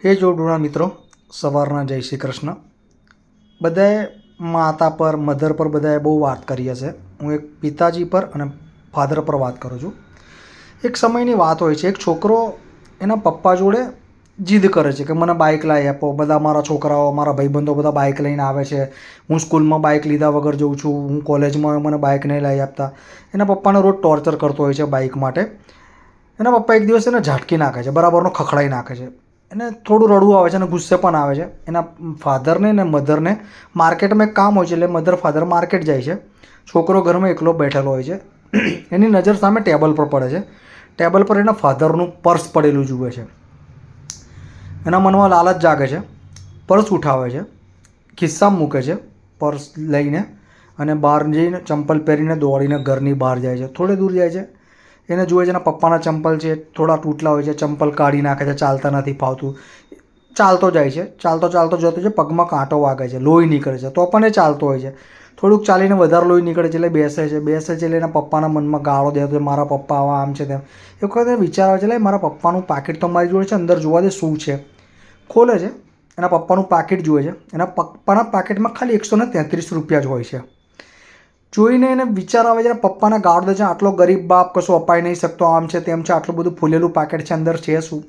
હે જોડુણા મિત્રો, સવારના જય શ્રી કૃષ્ણ. બધાએ માતા પર, મધર પર બધાએ બહુ વાત કરી હશે. હું એક પિતાજી પર અને ફાધર પર વાત કરું છું. એક સમયની વાત હોય છે, એક છોકરો એના પપ્પા જોડે જીદ કરે છે કે મને બાઇક લાવી આપો. બધા મારા છોકરાઓ, મારા ભાઈબંધો બધા બાઇક લઈને આવે છે. હું સ્કૂલમાં બાઇક લીધા વગર જઉં છું, હું કોલેજમાં મને બાઇક નહીં લાવી આપતા. એના પપ્પાને રોજ ટોર્ચર કરતો હોય છે બાઇક માટે. એના પપ્પા એક દિવસ એને ઝાટકી નાખે છે, બરાબરનો ખખડાઈ નાખે છે. એને થોડું રડવું આવે છે અને ગુસ્સે પણ આવે છે. એના ફાધરને ને મધરને માર્કેટમાં એક કામ હોય છે, એટલે મધર ફાધર માર્કેટ જાય છે. છોકરો ઘરમાં એકલો બેઠેલો હોય છે. એની નજર સામે ટેબલ પર પડે છે. ટેબલ પર એના ફાધરનું પર્સ પડેલું જુએ છે. એના મનમાં લાલચ જાગે છે. પર્સ ઉઠાવે છે, ખિસ્સામાં મૂકે છે પર્સ લઈને, અને બહાર જઈને ચંપલ પહેરીને દોડીને ઘરની બહાર જાય છે. થોડે દૂર જાય છે, એને જુએ છે એના પપ્પાના ચંપલ છે, થોડા તૂટલા હોય છે. ચંપલ કાઢી નાખે છે, ચાલતા નથી ફાવતું. ચાલતો જાય છે, ચાલતો ચાલતો જતો છે, પગમાં કાંટો વાગે છે, લોહી નીકળે છે, તો પણ એ ચાલતો હોય છે. થોડુંક ચાલીને વધારે લોહી નીકળે છે એટલે બેસે છે. બેસે છે એટલે એના પપ્પાના મનમાં ગાળો દેતો, મારા પપ્પા આવા આમ છે તેમ. એ વખતે વિચાર આવે છે, એટલે મારા પપ્પાનું પાકીટ તો મારી જોડે છે, અંદર જોવા દે શું છે. ખોલે છે, એના પપ્પાનું પાકીટ જુએ છે. એના પપ્પાના પાકીટમાં ખાલી 133 રૂપિયા જ હોય છે. જોઈને એને વિચાર આવે છે, પપ્પાને ગાળ દે છે, આટલો ગરીબ બાપ કશું અપાઈ નહીં શકતો, આમ છે તેમ છે, આટલું બધું ફૂલેલું પાકેટ છે, અંદર છે શું.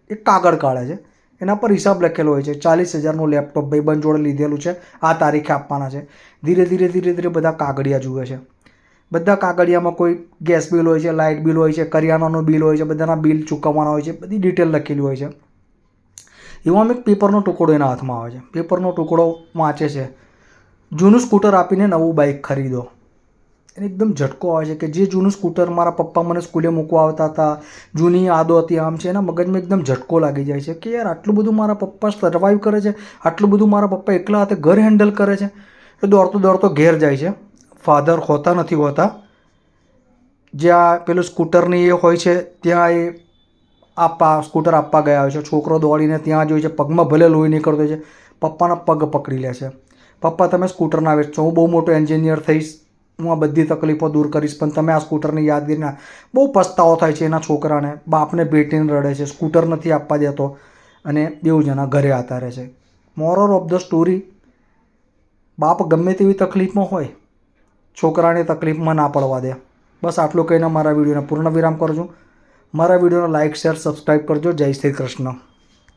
એક કાગળ કાઢે છે, એના પર હિસાબ લખેલો હોય છે. 40,000નું લેપટોપ ભાઈબંધ જોડે લીધેલું છે, આ તારીખે આપવાના છે. ધીરે ધીરે ધીરે ધીરે બધા કાગળિયા જુએ છે. બધા કાગળિયામાં કોઈ ગેસ બિલ હોય છે, લાઇટ બિલ હોય છે, કરિયાણાનું બિલ હોય છે, બધાના બિલ ચૂકવવાના હોય છે, બધી ડિટેલ લખેલી હોય છે. એવામાં એક પેપરનો ટુકડો એના હાથમાં આવે છે. પેપરનો ટુકડો વાંચે છે, જૂનું સ્કૂટર આપીને નવું બાઇક ખરીદો. એને એકદમ ઝટકો આવે છે કે જે જૂનું સ્કૂટર મારા પપ્પા મને સ્કૂલે મૂકવા આવતા હતા, જૂની યાદો હતી, આમ છે. એના મગજમાં એકદમ ઝટકો લાગી જાય છે કે યાર આટલું બધું મારા પપ્પા સર્વાઈવ કરે છે, આટલું બધું મારા પપ્પા એકલા હાથે ઘર હેન્ડલ કરે છે. એ દોડતો દોડતો ઘેર જાય છે. ફાધર હોતા નથી હોતા, જ્યાં પેલું સ્કૂટરની એ હોય છે ત્યાં એ સ્કૂટર આપવા ગયા હોય છે. છોકરો દોડીને ત્યાં જોઈ છે, પગમાં ભલે લોહી નીકળતો હોય છે. પપ્પાના પગ પકડી લે છે. પપ્પા તમે સ્કૂટર ના વેચશો, હું બહુ મોટો એન્જિનિયર થઈશ, હું આ બધી તકલીફો દૂર કરીશ, પણ તમે આ સ્કૂટરની યાદગીરીના. બહુ પસ્તાવો થાય છે એના છોકરાને. બાપને ભેટીને રડે છે, સ્કૂટર નથી આપવા દેતો, અને બેઉ જણા ઘરે આવતા રહે છે. મોરલ ઓફ ધ સ્ટોરી, બાપ ગમે તેવી તકલીફમાં હોય, છોકરાની તકલીફમાં ના પડવા દે. બસ આટલું કહીને મારા વિડીયોને પૂર્ણ વિરામ કરું છું. મારા વિડીયોને લાઇક, શેર, સબસ્ક્રાઈબ કરજો. જય શ્રી કૃષ્ણ.